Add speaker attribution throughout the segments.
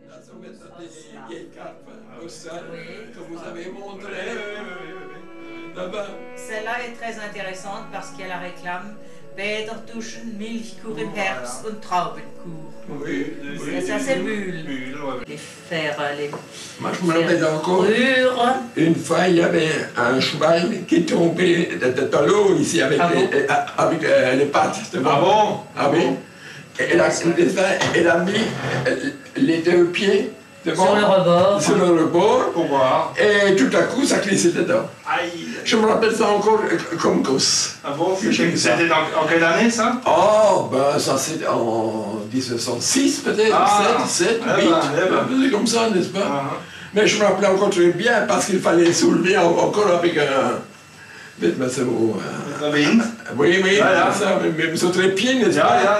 Speaker 1: Là, ça va mettre des vieilles cartes postales que vous avez montrées là-bas.
Speaker 2: Celle-là est très intéressante parce qu'elle la réclame Peter Tuschen, Milchkuh im Herbst und Traubenkuh.
Speaker 1: Oui,
Speaker 2: Ça c'est Bulle. Les fers, les
Speaker 1: moi, je me rappelle encore,
Speaker 2: ferrures.
Speaker 1: une fois, il y avait un cheval qui tombait de l'eau ici avec, les pattes.
Speaker 3: Ah bon?
Speaker 1: Ah oui. Et elle a mis les deux pieds devant,
Speaker 2: Sur le rebord.
Speaker 1: sur le rebord,
Speaker 3: Pour voir.
Speaker 1: et tout à coup, ça glissait dedans.
Speaker 3: Aïe.
Speaker 1: Je me rappelle ça encore comme gosse.
Speaker 3: Ah bon? C'était en quelle année ça?
Speaker 1: Oh, ben ça c'était en 1906 peut-être,
Speaker 3: Ah.
Speaker 1: 7, 8,
Speaker 3: Eh ben.
Speaker 1: c'est comme ça, n'est-ce pas?
Speaker 3: Ah.
Speaker 1: Mais je me rappelais encore très bien parce qu'il fallait soulever encore avec un... Oui, oui,
Speaker 3: Ja.
Speaker 1: c'est ça, même sur les pieds, n'est-ce
Speaker 3: Ja,
Speaker 1: pas?
Speaker 3: ja.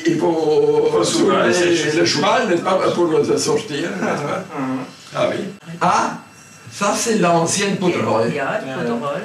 Speaker 1: Il faut soulever
Speaker 3: c'est
Speaker 1: le cheval, n'est-ce pas, pour le sortir, n'est-ce pas? Ah oui. Ah, ça c'est l'ancienne poudrolle.
Speaker 2: Ja, de poederol.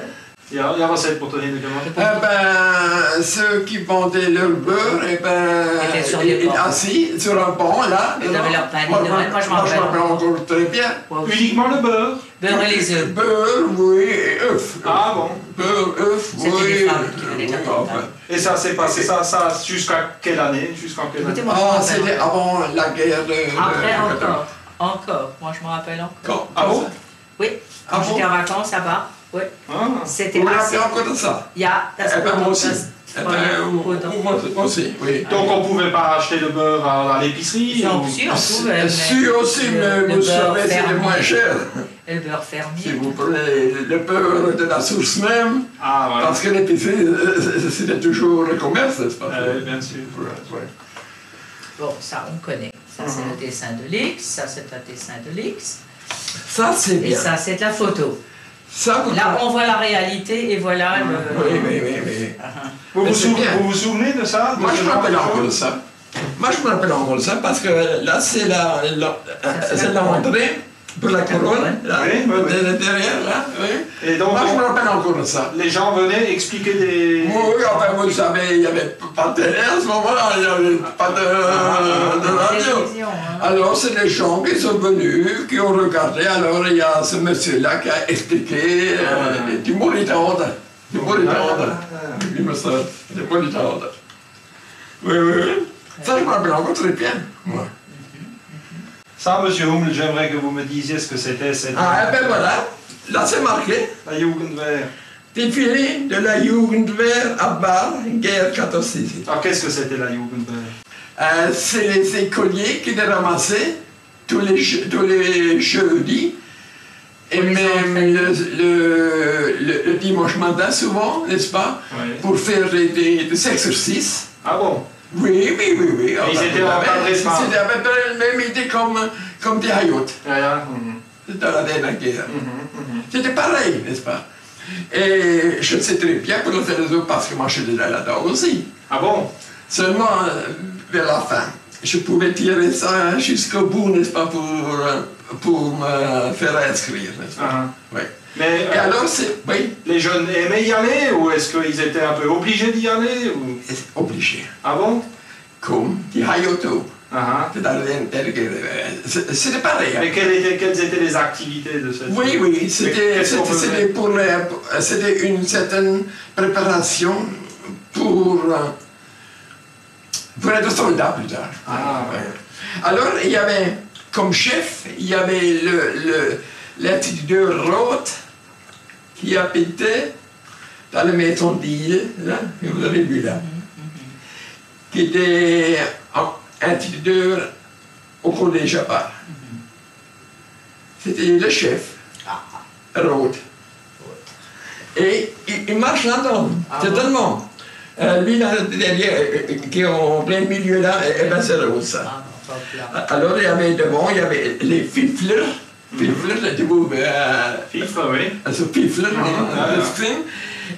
Speaker 3: Ja, vad säger på Tony de Gammon?
Speaker 1: Eh ben, ceux qui vendaient leur beurre, eh ben,
Speaker 2: Étaient sur des bancs.
Speaker 1: assis sur un banc, là.
Speaker 2: Ils avaient leur panier de Noël, moi je m'en
Speaker 1: Moi, je me rappelle
Speaker 2: rappelle.
Speaker 1: encore très bien.
Speaker 3: Uniquement le beurre?
Speaker 2: Beurre et les œufs.
Speaker 1: Beurre, oui, et œufs.
Speaker 3: Ah bon?
Speaker 1: Beurre, œufs, oui.
Speaker 2: C'était des femmes qui venaient de la campagne.
Speaker 1: enfin.
Speaker 3: Et ça s'est passé ça jusqu'à quelle année? Jusqu'en quelle année?
Speaker 2: Écoutez, moi je m'en
Speaker 1: Ah,
Speaker 2: rappelle.
Speaker 1: c'était avant la guerre de...
Speaker 2: Après encore. Encore. Moi je me rappelle encore.
Speaker 1: Quand?
Speaker 3: Ah bon?
Speaker 2: Oui. Quand
Speaker 1: Ah
Speaker 2: j'étais
Speaker 1: bon?
Speaker 2: en vacances là-bas. Oui.
Speaker 3: Ah.
Speaker 2: C'était
Speaker 1: Vous vous
Speaker 2: assez.
Speaker 1: rappelez encore de ça?
Speaker 2: Ja, das
Speaker 1: Eh ben, moi aussi.
Speaker 2: das
Speaker 1: Eh
Speaker 2: war ja
Speaker 1: ben, moi aussi, oui.
Speaker 3: Donc on pouvait pas acheter le beurre à l'épicerie?
Speaker 2: Non,
Speaker 3: ou-
Speaker 2: sûr, on pouvait, mais
Speaker 1: Sûr aussi, mais
Speaker 2: le
Speaker 1: vous
Speaker 2: beurre
Speaker 1: savez, c'est
Speaker 2: fermier.
Speaker 1: moins cher.
Speaker 2: Et le beurre
Speaker 1: Si
Speaker 2: fermier.
Speaker 1: vous prenez le beurre de la source même,
Speaker 3: Ah voilà.
Speaker 1: parce que l'épicerie, c'était toujours le commerce, n'est-ce pas?
Speaker 3: Bien sûr.
Speaker 1: Ouais.
Speaker 2: Bon, ça on connaît. Ça c'est le dessin de l'X, ça c'est un dessin de l'X.
Speaker 1: Ça, c'est
Speaker 2: Et
Speaker 1: bien.
Speaker 2: ça c'est de la photo.
Speaker 1: Ça, vous
Speaker 2: Là on voit la réalité et voilà le...
Speaker 1: Oui.
Speaker 2: Ah,
Speaker 3: Vous
Speaker 1: Mais c'est bien.
Speaker 3: vous souvenez de ça?
Speaker 1: Moi,
Speaker 3: De
Speaker 1: je
Speaker 3: ce
Speaker 1: me
Speaker 3: genre
Speaker 1: rappelle
Speaker 3: de
Speaker 1: encore de
Speaker 3: choses?
Speaker 1: ça. Moi, je me rappelle encore de ça parce que là, c'est l'entrée pour la couronne, là, derrière, là. Oui.
Speaker 3: Et donc,
Speaker 1: Moi, je me rappelle encore de ça.
Speaker 3: les gens venaient expliquer des...
Speaker 1: Oui, enfin, vous savez, il n'y avait pas de télé à ce moment-là, il n'y avait pas de radio.
Speaker 2: télévision, hein.
Speaker 1: Alors, c'est les gens qui sont venus, qui ont regardé. Alors, il y a ce monsieur-là qui a expliqué du Mauritande. Du Mauritande. Il me semble, du Mauritande. Oui. Ça, je me rappelle encore très bien, moi.
Speaker 3: Ça, monsieur Hummel, j'aimerais que vous me disiez ce que c'était cette...
Speaker 1: Ah, et ben voilà. Là, c'est marqué.
Speaker 3: La Jugendwehr.
Speaker 1: Défilé de la Jugendwehr à Bâle, guerre 14-18.
Speaker 3: Alors, qu'est-ce que c'était la Jugendwehr?
Speaker 1: C'est les écoliers qui les ramassaient tous les jeudis et
Speaker 2: Pour les
Speaker 1: même le dimanche matin souvent, n'est-ce pas,
Speaker 3: Oui.
Speaker 1: pour faire des exercices.
Speaker 3: Ah bon?
Speaker 1: Oui.
Speaker 3: ils étaient encadrés par-
Speaker 1: C'était à peu près la même idée comme des hayotes dans la dernière guerre. C'était pareil, n'est-ce pas? Et je sais très bien pour le faire les autres parce que moi je suis là-dedans aussi.
Speaker 3: Ah bon?
Speaker 1: Seulement, vers la fin, je pouvais tirer ça jusqu'au bout, n'est-ce pas, pour me faire inscrire, n'est-ce pas?
Speaker 3: Ah.
Speaker 1: Oui.
Speaker 3: Mais
Speaker 1: Et alors, oui,
Speaker 3: les jeunes aimaient y aller ou est-ce qu'ils étaient un peu obligés d'y aller ou...
Speaker 1: c'est obligé.
Speaker 3: Ah bon?
Speaker 1: Comme die Hayoto.
Speaker 3: Ah.
Speaker 1: C'était pareil. Hein.
Speaker 3: Mais quelles étaient les activités de cette...
Speaker 1: Oui,
Speaker 3: qu'est-ce qu'on faisait?
Speaker 1: c'était une certaine préparation pour être soldat plus tard.
Speaker 3: Ah, ouais.
Speaker 1: Alors, il y avait, comme chef, il y avait l'instituteur Roth qui habitait dans la maison d'île, là, que vous avez vu là, qui était instituteur au collège à Bâle. C'était le chef, Roth. Et il marche là-dedans, certainement. Lui, là, derrière, qui est en plein milieu là, eh ben, c'est Roth, ça. Alors, il y avait devant, il y avait les Fifler. Fifler, tu vois,
Speaker 3: Fifre, oui.
Speaker 1: also Fifler, le screen.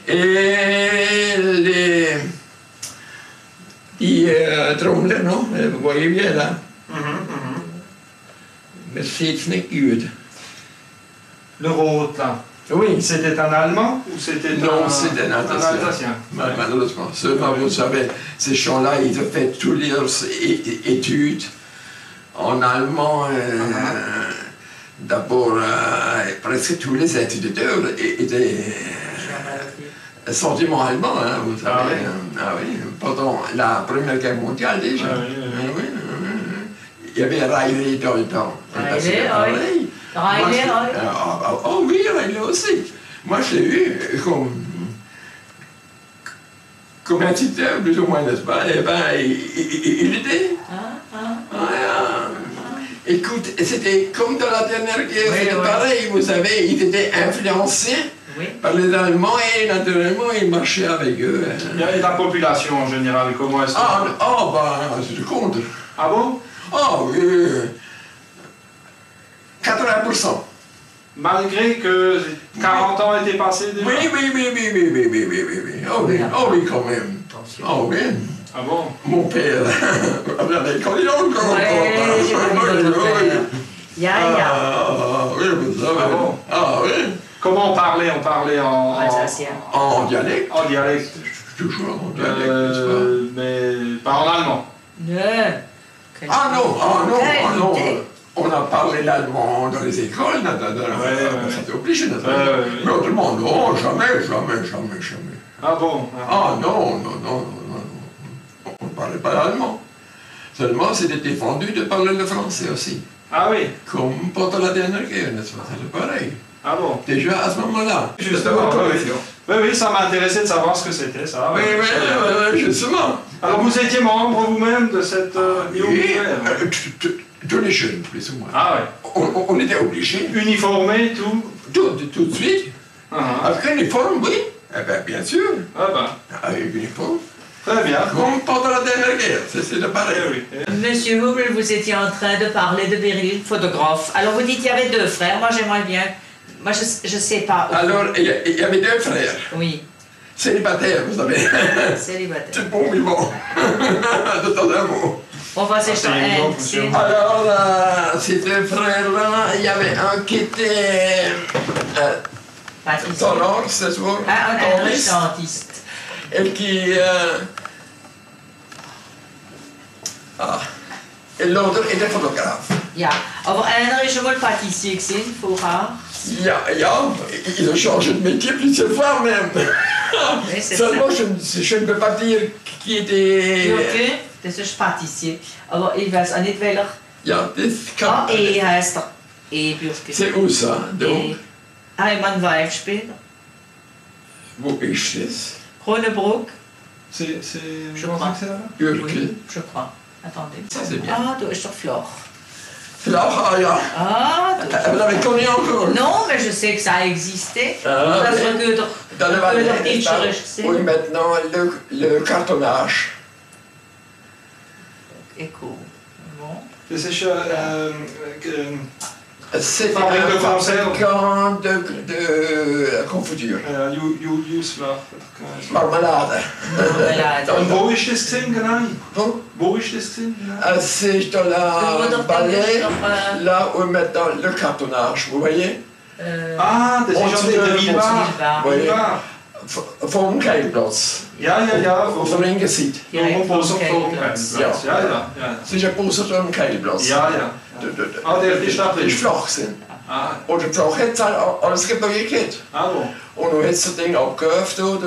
Speaker 1: Et die Trommler, non? Vous voyez bien là. Mais c'est nicht gut.
Speaker 3: Le Roth, là.
Speaker 1: Oui.
Speaker 3: C'était un Allemand ou c'était
Speaker 1: Non,
Speaker 3: un...
Speaker 1: c'était un Alsacien. Malheureusement. Seulement, vous savez, ces gens-là, ils ont fait toutes leurs études En allemand, d'abord, presque tous les étudiants étaient sentiments allemands, hein, vous savez.
Speaker 3: Ah oui.
Speaker 1: Ah oui, pendant la Première Guerre mondiale déjà.
Speaker 3: Ah oui, oui.
Speaker 1: Ah oui. Il y avait Riley dans le temps.
Speaker 2: Riley, oui. Riley, oui.
Speaker 1: Oh oui, Riley aussi. Moi, je l'ai eu comme un tuteur, plus ou moins, n'est-ce pas? Eh ben, il était. Écoute, c'était comme dans la dernière guerre, c'était pareil, vous savez, il était influencé par les Allemands et naturellement, il marchait avec eux.
Speaker 3: Et la population en général, comment est-ce que...
Speaker 1: C'est contre.
Speaker 3: Ah bon?
Speaker 1: Ah oui, 80%.
Speaker 3: Malgré que 40 ans étaient passés déjà?
Speaker 1: Oui. Oh oui, quand même. Oh oui.
Speaker 3: Ah bon?
Speaker 1: Mon père, quand il est encore. Oui, vous savez.
Speaker 3: Ah bon?
Speaker 1: Ah oui.
Speaker 3: Comment on parlait? On parlait
Speaker 1: En dialecte.
Speaker 3: En dialecte.
Speaker 1: Toujours en dialecte, n'est-ce pas?
Speaker 3: Mais pas en allemand.
Speaker 1: Ah non. On a parlé l'allemand dans les écoles, c'était obligé naturellement. Mais autrement, non, jamais.
Speaker 3: Ah bon?
Speaker 1: Ah non. On ne parlait pas l'allemand. Seulement, c'était défendu de parler le français aussi.
Speaker 3: Ah oui?
Speaker 1: Comme pendant la dernière guerre, n'est-ce pas? C'est pareil.
Speaker 3: Ah bon?
Speaker 1: Déjà à ce moment-là.
Speaker 3: Justement, oui, ça m'intéressait de savoir ce que c'était, ça.
Speaker 1: Oui, justement.
Speaker 3: Alors, vous étiez membre vous-même de cette
Speaker 1: Tous les jeunes, plus ou moins.
Speaker 3: Ah ouais.
Speaker 1: On était obligés.
Speaker 3: Uniformé, tout?
Speaker 1: Tout de suite. Avec un uniforme, oui. Eh bien, bien sûr.
Speaker 3: Ah ben.
Speaker 1: Avec uniforme.
Speaker 3: Très bien.
Speaker 1: Comme pendant la dernière guerre, c'est pareil.
Speaker 3: Oui.
Speaker 2: Monsieur Hummel, vous étiez en train de parler de Beryl, photographe. Alors vous dites qu'il y avait 2 frères. Moi j'aimerais bien. Moi je sais pas.
Speaker 1: Alors il y avait 2 frères.
Speaker 2: Oui.
Speaker 1: Célibataires, vous savez.
Speaker 2: Célibataire.
Speaker 1: C'est bon, mais bon. De temps en mot.
Speaker 2: On va s'échanger.
Speaker 1: Alors ces 2 frères-là, il y avait un qui était tonneur, c'est ça?
Speaker 2: Un dentiste.
Speaker 1: Et qui... Et l'autre était photographe.
Speaker 2: Ja, aber einer ist schon mal Pâtissier gewesen, vorher.
Speaker 1: Ja, il a changé de métier plusieurs fois même.
Speaker 2: Oui,
Speaker 1: seulement, je ne peux pas dire qui était...
Speaker 2: Bürke, das ist Pâtissier. Aber ich weiß auch nicht welcher.
Speaker 1: Ja, das kann...
Speaker 2: E heißt er. E Bürke.
Speaker 1: C'est où ça, donc?
Speaker 2: In Mannweil später.
Speaker 1: Wo ist das?
Speaker 2: Kronenbruck.
Speaker 3: Je
Speaker 2: crois
Speaker 3: que c'est là?
Speaker 1: Bürki.
Speaker 2: Je crois. Attendez.
Speaker 1: Ça, c'est bien.
Speaker 2: Ah, du ist doch Floch.
Speaker 1: Floch, ja.
Speaker 2: Ah,
Speaker 1: Vous l'avez connu encore?
Speaker 2: Non, mais je sais que ça existait.
Speaker 1: Ah,
Speaker 2: das
Speaker 1: oui.
Speaker 2: war
Speaker 1: Dans le Valais,
Speaker 2: Valais.
Speaker 1: oui, maintenant, le cartonnage.
Speaker 2: Écho. Bon.
Speaker 1: C'est
Speaker 3: fabrique de conserve.
Speaker 1: de confiture. Marmelade.
Speaker 3: Und wo ist das gesehen, genau?
Speaker 1: Bon.
Speaker 3: Wo ist das gesehen?
Speaker 1: C'est dans la Valais, là où maintenant le cartonnage, vous voyez?
Speaker 3: Ah, das ist schon in der Wiener.
Speaker 1: Oui. Vom Keilplatz.
Speaker 3: Ja.
Speaker 1: Van een gezicht. Dus je post op een Keilplatz.
Speaker 3: Ja. Ah, der ist da
Speaker 1: Dat is flach zijn. Und der Flach hat alles gebeugt.
Speaker 3: Ah bon.
Speaker 1: Und nu heeft ze ding abgeöffnet door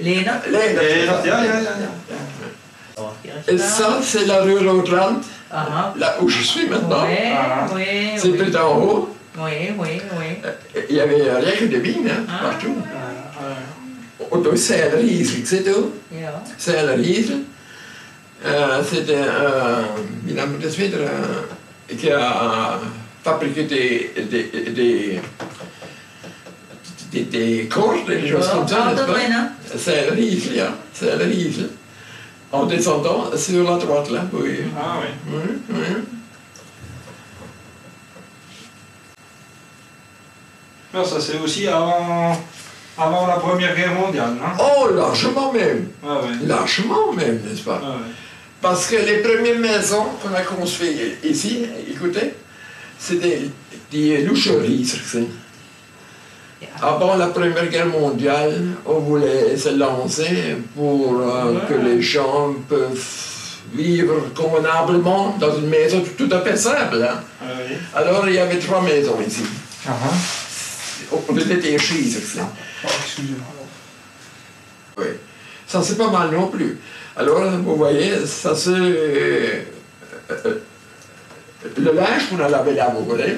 Speaker 2: Lena.
Speaker 3: Ja.
Speaker 1: Et ça, c'est la rue Rotland,
Speaker 2: Aha.
Speaker 1: là où je suis maintenant.
Speaker 2: Oui.
Speaker 1: C'est plus en haut.
Speaker 2: Oui.
Speaker 1: Il y avait rien que des vignes, hein, partout. Und da ist ein Riesel, siehst du?
Speaker 2: Ja.
Speaker 1: C'est un Riesel. C'était il a das wieder, qui a fabriqué des cordes, des choses comme ça, n'est-ce pas? C'est un Riesel, ja. C'est un Riesel. En descendant sur la droite, là, oui.
Speaker 3: Ah oui.
Speaker 1: Oui.
Speaker 3: Non, ça c'est aussi avant la Première Guerre mondiale, non?
Speaker 1: Oh, largement même.
Speaker 3: Ah oui.
Speaker 1: Largement même, n'est-ce pas?
Speaker 3: Ah oui.
Speaker 1: Parce que les premières maisons qu'on a construites ici, écoutez, c'était des loucheries. Avant la Première Guerre mondiale, on voulait se lancer pour que les gens peuvent vivre convenablement dans une maison tout à fait simple. Hein.
Speaker 3: Oui.
Speaker 1: Alors il y avait 3 maisons ici. On était chez
Speaker 3: Excusez-moi.
Speaker 1: Oui. Ça c'est pas mal non plus. Alors vous voyez, ça c'est le linge qu'on a lavé là, vous voyez,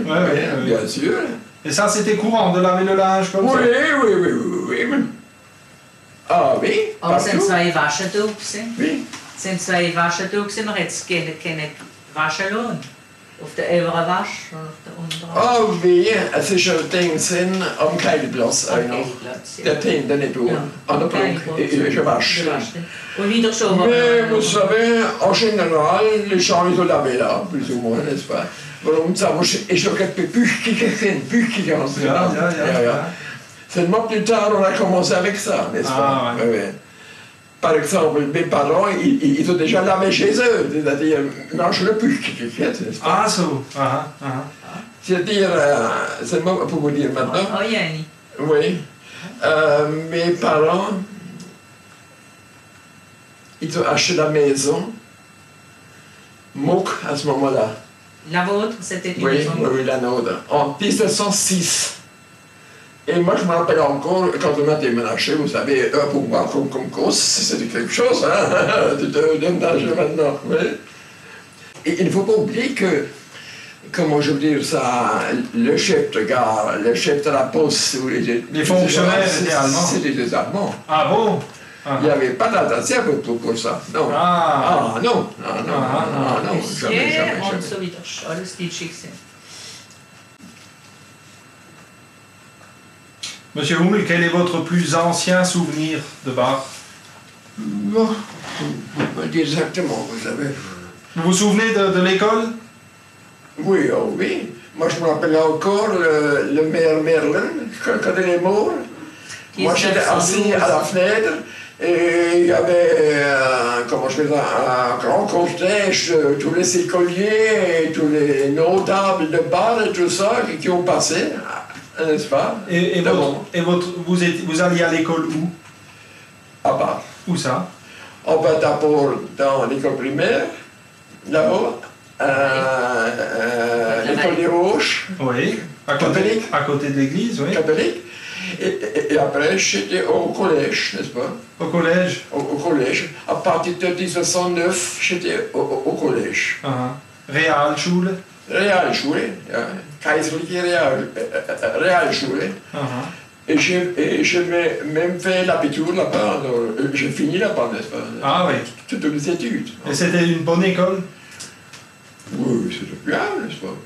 Speaker 1: bien sûr.
Speaker 3: Et ça, c'était courant de laver le linge comme ça?
Speaker 1: Oui. Ah oui,
Speaker 2: Aber es sind
Speaker 1: partout.
Speaker 2: 2 Waschentücher gewesen.
Speaker 1: Oui.
Speaker 2: Es sind 2 Waschentücher gewesen. Man hätte keine waschen lassen. Auf der oberen Wasch und auf der unteren.
Speaker 1: Ah oui, es ist ein Ding sind am Kleiderplatz auch noch. Der Tinte nicht durch. An der Brücke ist ein Wasch.
Speaker 2: Und wieder schon.
Speaker 1: Mais vous savez, en général, les gens ils ont lavé là, plus ou moins, n'est-ce pas? Warum ça? Ich habe gerade Büchige sind, Büchige haben sie genannt. Ja. Seulement plus tard, on a commencé avec ça, n'est-ce pas? Oui. Par exemple, mes parents, ils ont déjà lavé chez eux, c'est-à-dire, mange le Büchige, n'est-ce pas?
Speaker 3: Ah, so.
Speaker 1: C'est-à-dire, seulement pour vous dire maintenant.
Speaker 2: Oh, Jenny.
Speaker 1: Oui. Mes parents, ils ont acheté la maison, Mouk, à ce moment-là.
Speaker 2: La vôtre, c'était une
Speaker 1: Oui,
Speaker 2: maison.
Speaker 1: oui, la nôtre. En 1906. Et moi, je me rappelle encore, quand on a déménagé, vous savez, pour moi, comme cause, c'était quelque chose, hein, de nager maintenant. Oui. Et il ne faut pas oublier que, comment je veux dire ça, le chef de gare, le chef de la poste,
Speaker 3: les fonctionnaires étaient allemands.
Speaker 1: C'était des Allemands.
Speaker 3: Ah bon?
Speaker 1: Il n'y avait pas d'attention pour ça. Non. Non, jamais.
Speaker 2: Und so wieder. Alles Deutsche gewesen.
Speaker 3: Monsieur Hummel, quel est votre plus ancien souvenir de Bar?
Speaker 1: Bon, pas exactement, vous savez.
Speaker 3: Vous vous souvenez de l'école?
Speaker 1: Oui, oh oui. Moi, je me rappelle encore le maire Merlin, quand il est mort. Moi, j'étais assis à la fenêtre et il y avait, comment je vais dire, un grand cortège de tous les écoliers et tous les notables de Bar et tout ça qui ont passé, n'est-ce pas?
Speaker 3: Vous alliez à l'école où?
Speaker 1: À Bar.
Speaker 3: Où ça?
Speaker 1: On va d'abord dans l'école primaire, là-haut, l'école des Roches.
Speaker 3: Oui, à côté de l'église, oui.
Speaker 1: Catholique. Et après, j'étais au collège, n'est-ce pas?
Speaker 3: Au collège?
Speaker 1: Au collège. À partir de 1909, j'étais au collège.
Speaker 3: Realschule?
Speaker 1: Realschule, ja. Kaiserliche Realschule. Et j'ai même fait l'abitur là-bas, alors j'ai fini là-bas, n'est-ce pas?
Speaker 3: Ah oui.
Speaker 1: Toutes les études.
Speaker 3: Et c'était une bonne école?
Speaker 1: Oui, c'était bien, n'est-ce pas?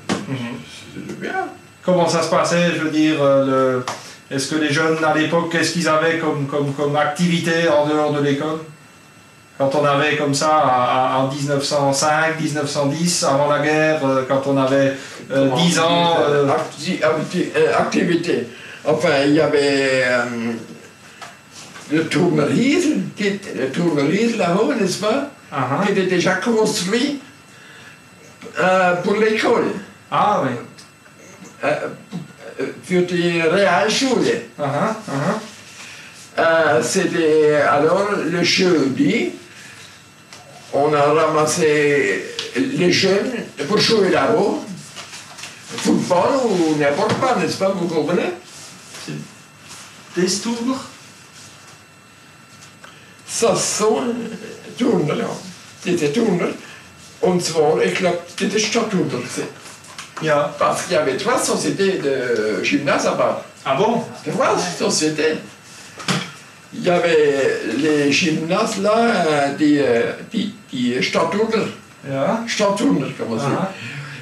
Speaker 1: C'était bien.
Speaker 3: Comment ça se passait, je veux dire, est-ce que les jeunes à l'époque, qu'est-ce qu'ils avaient comme activité en dehors de l'école? Quand on avait comme ça, en 1905, 1910, avant la guerre, quand on avait 10 ans...
Speaker 1: Activité. Enfin, il y avait le tournerise là-haut, n'est-ce pas? Qui était déjà construit pour l'école.
Speaker 3: Ah oui.
Speaker 1: Für die Realschule. C'était alors le jeudi, on a ramassé les jeunes pour jouer là-haut, football ou n'importe quoi, n'est-ce pas, vous comprenez?
Speaker 3: Des tours?
Speaker 1: Ça sont Turner, ja. C'était Turner. Und zwar, ich glaube, c'était Stadtturner.
Speaker 3: Ja.
Speaker 1: Parce qu'il y avait 3 sociétés de gymnase là-bas.
Speaker 3: Ah bon?
Speaker 1: 3 sociétés. Il y avait les gymnases là, die Stadtturner.
Speaker 3: Ja.
Speaker 1: Stadtturner, comme on dit.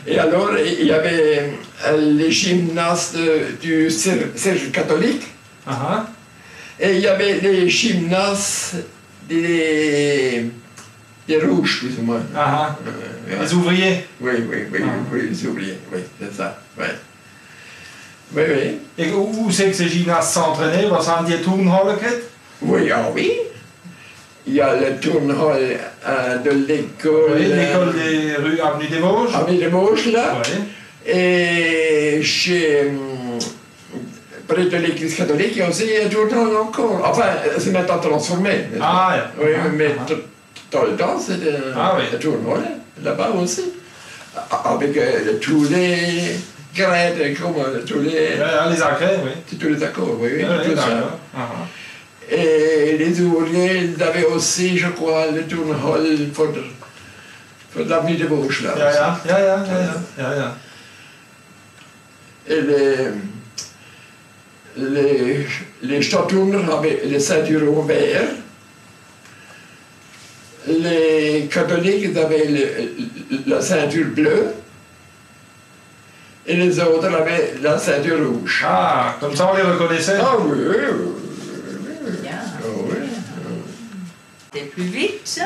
Speaker 1: Et alors, il y avait les gymnases du Cercle catholique. Et il y avait les gymnases des rouges, plus ou moins.
Speaker 3: Les ouvriers?
Speaker 1: Oui, les ouvriers, oui, c'est ça. Oui.
Speaker 3: Et où c'est que ces gymnastes s'entraînaient? Was haben die Turnhalle gehabt?
Speaker 1: Oui, oui. Il y a le Turnhall de l'école...
Speaker 3: Oui, l'école des rues Avenue des Vosges.
Speaker 1: Avenue des Vosges, là.
Speaker 3: Oui.
Speaker 1: Et chez près de l'église catholique, il y a aussi un tournoi encore. Enfin, c'est maintenant transformé.
Speaker 3: Ah, ja.
Speaker 1: Oui, mais dans le temps, c'était
Speaker 3: oui.
Speaker 1: un tournoi là-bas aussi. Avec tous les grades, comme tous les...
Speaker 3: Les agrès, oui.
Speaker 1: Tous les accords, oui,
Speaker 3: Ja,
Speaker 1: tout ça.
Speaker 3: d'accord.
Speaker 1: Et les ouvriers, ils avaient aussi, je crois, le tournoi pour l'avenue de Bauche, là.
Speaker 3: Ja.
Speaker 1: Et les Stadtturner avaient les ceintures verts. Les catholiques avaient la ceinture bleue. Et les autres avaient la ceinture rouge.
Speaker 3: Ah, comme ça on les reconnaissait.
Speaker 1: Ah oui,
Speaker 2: Bien.
Speaker 1: oui.
Speaker 2: C'était plus vite.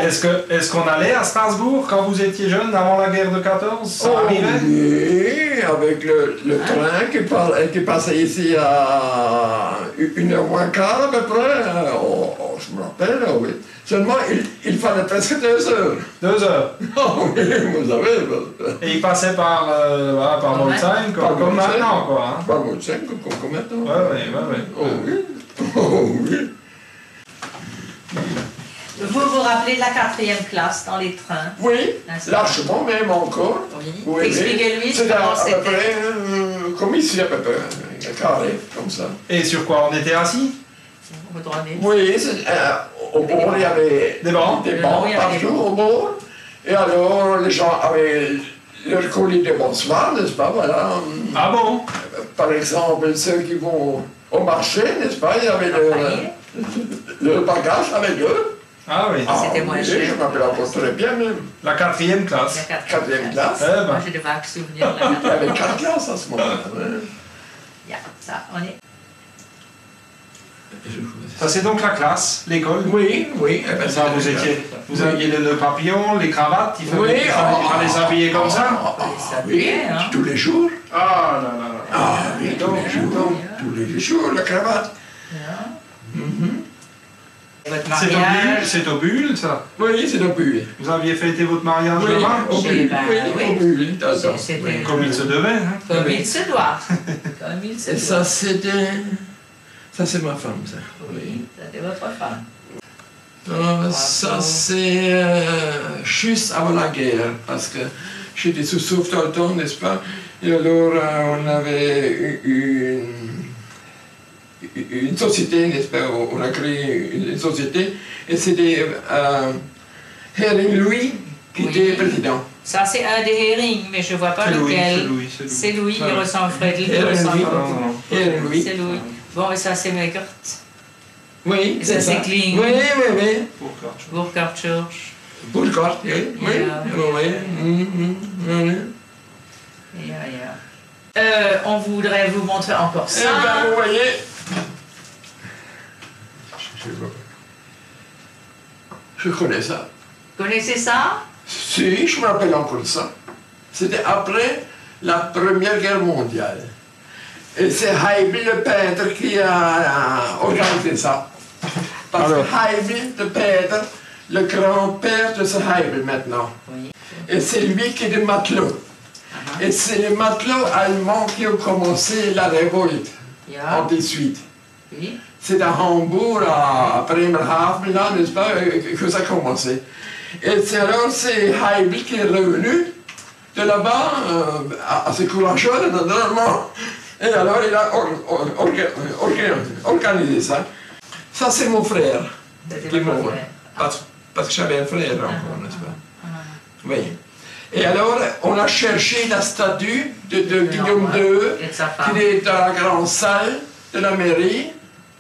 Speaker 3: Est-ce qu'on allait à Strasbourg quand vous étiez jeune, avant la guerre de 14? Ça arrivait?
Speaker 1: Oui, avec le train qui passait ici à 1h moins quart à peu près. Je me rappelle, oui. Seulement, il fallait presque 2 heures.
Speaker 3: 2 heures.
Speaker 1: Oh oui, vous savez.
Speaker 3: Et il passait par Molsheim, comme maintenant, quoi. Hein.
Speaker 1: Par Molsheim, comme maintenant.
Speaker 3: Ouais.
Speaker 1: Oh oui. Oh oui.
Speaker 2: Vous vous rappelez de la 4e classe dans les trains?
Speaker 1: Oui,
Speaker 2: N'est-ce pas?
Speaker 1: largement même encore.
Speaker 2: Oui. Expliquez-lui
Speaker 1: C'était
Speaker 2: comment
Speaker 1: à peu
Speaker 2: c'était.
Speaker 1: près comme ici, à peu près, un carré, comme ça.
Speaker 3: Et sur quoi on était assis?
Speaker 2: Au droit des-
Speaker 1: Oui, au bord, il y avait
Speaker 3: Des bancs.
Speaker 1: des
Speaker 2: Oui,
Speaker 1: bancs
Speaker 2: il y avait des
Speaker 1: partout au bord. Et alors, les gens avaient leur colis de bonsoir, n'est-ce pas? Voilà.
Speaker 3: Ah bon?
Speaker 1: Par exemple, ceux qui vont au marché, n'est-ce pas? Ils avaient leur bagage avec eux.
Speaker 3: Ah oui.
Speaker 2: C'était moins
Speaker 1: oui,
Speaker 2: cher.
Speaker 1: je m'appelle encore très bien même.
Speaker 3: La 4e classe.
Speaker 2: La
Speaker 1: 4e classe.
Speaker 3: Eh ben.
Speaker 2: Moi, j'ai de vagues souvenirs de la
Speaker 1: Il y
Speaker 2: 4e.
Speaker 1: avait 4 classes à ce moment-là.
Speaker 2: Yeah, ça, on est...
Speaker 3: Ça c'est donc la classe, l'école.
Speaker 1: Oui. Eh ben,
Speaker 3: Ça, vous aviez les nœuds papillons, les cravates, il fallait les habiller comme ça.
Speaker 1: Oui,
Speaker 2: hein.
Speaker 1: tous les jours.
Speaker 3: Ah là.
Speaker 1: Ah oui, tous les jours. Tous les jours, la cravate.
Speaker 2: Votre mariage...
Speaker 3: C'est au Bulle, ça.
Speaker 1: Oui, c'est depuis.
Speaker 3: Vous aviez fêté votre mariage
Speaker 1: Oui,
Speaker 3: là-bas?
Speaker 1: au but.
Speaker 2: oui.
Speaker 1: Au but.
Speaker 2: C'était
Speaker 3: Comme il se devait. Hein.
Speaker 2: comme il se doit. Comme il se
Speaker 1: Et
Speaker 2: doit.
Speaker 1: ça, c'était... Ça, c'est ma femme, ça. Oui.
Speaker 2: C'était votre femme.
Speaker 1: Ça, c'est juste avant la guerre, parce que j'étais sous souffle tout le temps, n'est-ce pas? Et alors, on avait une société, n'est-ce pas? On a créé une société, et c'était Herring Louis qui
Speaker 2: Oui.
Speaker 1: était président.
Speaker 2: Ça, c'est un des herrings, mais je ne vois pas lequel. C'est Louis, il ressemble Frédéric, il
Speaker 1: Herring
Speaker 2: ressemble.
Speaker 1: Louis. Herring Louis.
Speaker 2: C'est Louis. Bon, et ça, c'est Megert.
Speaker 1: Oui,
Speaker 2: Et ça, c'est Kling.
Speaker 1: Oui.
Speaker 2: Burkhard Church.
Speaker 1: Burkhardt, oui.
Speaker 2: On voudrait vous montrer encore
Speaker 1: Eh
Speaker 2: ça.
Speaker 1: ben, vous voyez, je connais ça.
Speaker 2: Vous connaissez ça?
Speaker 1: Si, je me rappelle encore ça. C'était après la Première Guerre mondiale. Et c'est Heibel, le peintre, qui a organisé ça. Parce que Heibel, le peintre, le grand-père de ce Heibel maintenant.
Speaker 2: Oui.
Speaker 1: Et c'est lui qui est le matelot. Et c'est les matelots allemands qui ont commencé la révolte en 18.
Speaker 2: Oui.
Speaker 1: C'est à Hambourg, à Bremerhaven, là, n'est-ce pas, que ça a commencé. Et alors, c'est Heibel qui est revenu de là-bas, assez courageux, normalement. Et alors, il a organisé ça. Ça, c'est mon frère.
Speaker 2: C'était
Speaker 1: qui est
Speaker 2: votre
Speaker 1: mort.
Speaker 2: frère.
Speaker 1: Parce que j'avais un frère encore, n'est-ce pas? Oui. Et alors, on a cherché la statue de Guillaume II,
Speaker 2: Et de sa femme.
Speaker 1: qui est dans la grande salle de la mairie,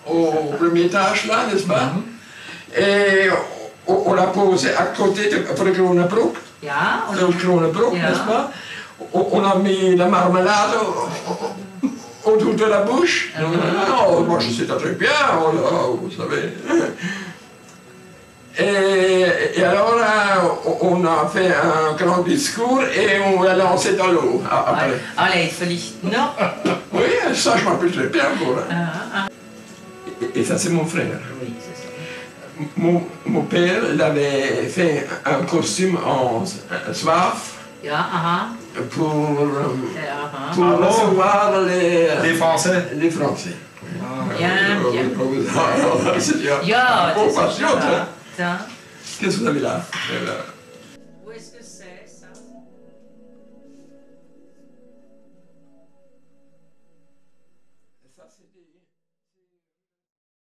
Speaker 1: au premier étage, là, n'est-ce pas? Et on l'a posé à côté de Kronenbroek,
Speaker 2: Ja,
Speaker 1: de Kronenbroek,
Speaker 2: Ja.
Speaker 1: n'est-ce pas? On a mis la marmelade autour de la bouche. Oh, moi, je sais très bien, vous savez. Et alors, on a fait un grand discours et on l'a lancé dans l'eau après.
Speaker 2: Allez, Felice. Non.
Speaker 1: Oui, ça, je m'appelle très bien encore. Et ça, c'est mon frère.
Speaker 2: Oui, c'est ça.
Speaker 1: Mon père, il avait fait un costume en soif
Speaker 2: Ja,
Speaker 1: pour
Speaker 2: Ja,
Speaker 1: recevoir
Speaker 3: Les Français.
Speaker 1: les Français.
Speaker 2: Bien, bien.
Speaker 1: C'est bien.
Speaker 2: Ja,
Speaker 1: Bon,
Speaker 2: das ist
Speaker 1: patiente.
Speaker 2: super. Da.
Speaker 1: Qu'est-ce que vous avez là?
Speaker 2: Où est-ce que c'est, ça?
Speaker 1: Ça, c'est des...